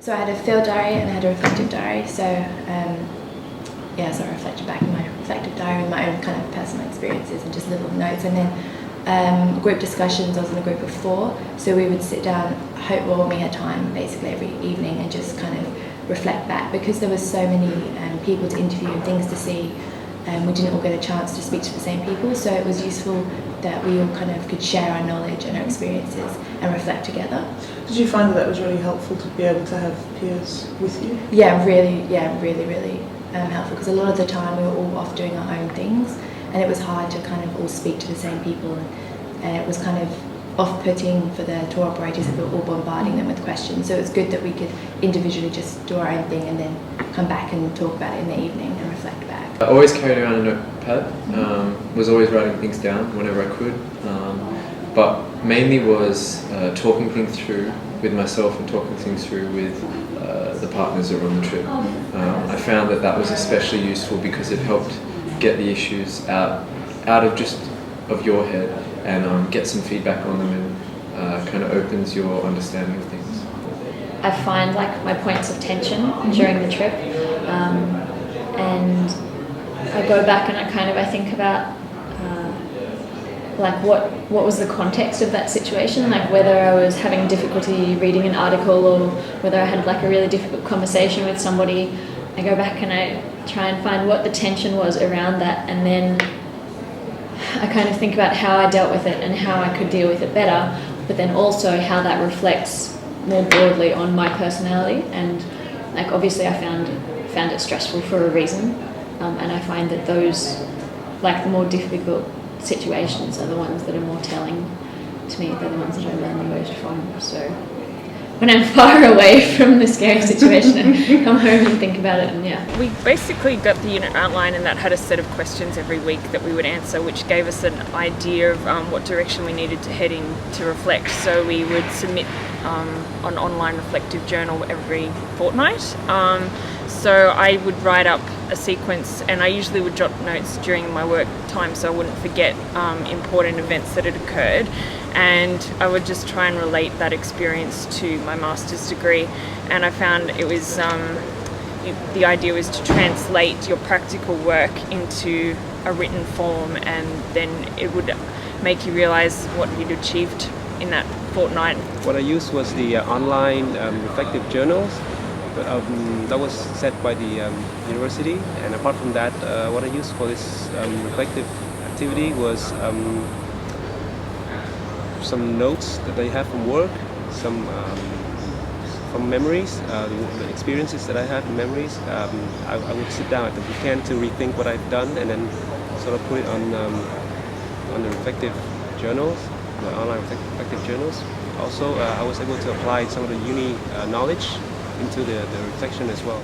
So I had a field diary and I had a reflective diary. So so I reflected back in my reflective diary with my own kind of personal experiences and just little notes. And then group discussions, I was in a group of 4. So we would sit down, when we had time, basically every evening, and just kind of reflect back. Because there was so many people to interview and things to see, we didn't all get a chance to speak to the same people. So it was useful that we all kind of could share our knowledge and our experiences and reflect together. Did you find that was really helpful to be able to have peers with you? Yeah, really helpful, because a lot of the time we were all off doing our own things, and it was hard to kind of all speak to the same people, and it was kind of off-putting for the tour operators if we were all bombarding them with questions. So it was good that we could individually just do our own thing and then come back and talk about it in the evening and reflect back. I always carried around a notepad, was always writing things down whenever I could, but mainly was talking things through with myself and talking things through with the partners that were on the trip. I found that was especially useful because it helped get the issues out of your head and get some feedback on them, and kind of opens your understanding of things. I find like my points of tension during the trip, and I go back and I think about like what was the context of that situation, like whether I was having difficulty reading an article or whether I had like a really difficult conversation with somebody. I go back and I try and find what the tension was around that, and then I kind of think about how I dealt with it and how I could deal with it better, but then also how that reflects more broadly on my personality. And like obviously I found it stressful for a reason, and I find that those, like the more difficult situations, are the ones that are more telling to me. They're the ones that I learn the most from. So when I'm far away from the scary situation, I come home and think about it, and We basically got the unit outline, and that had a set of questions every week that we would answer, which gave us an idea of what direction we needed to head in to reflect. So we would submit an online reflective journal every fortnight. So I would write up a sequence, and I usually would jot notes during my work time so I wouldn't forget important events that had occurred. And I would just try and relate that experience to my master's degree. And I found it was, the idea was to translate your practical work into a written form, and then it would make you realise what you'd achieved in that fortnight. What I used was the online reflective journals that was set by the university. And apart from that, what I used for this reflective activity was some notes that I have from work, some from memories, the experiences that I had in memories. I would sit down at the weekend to rethink what I've done, and then sort of put it on the reflective journals, the online reflective journals. Also, I was able to apply some of the uni knowledge into the reflection as well.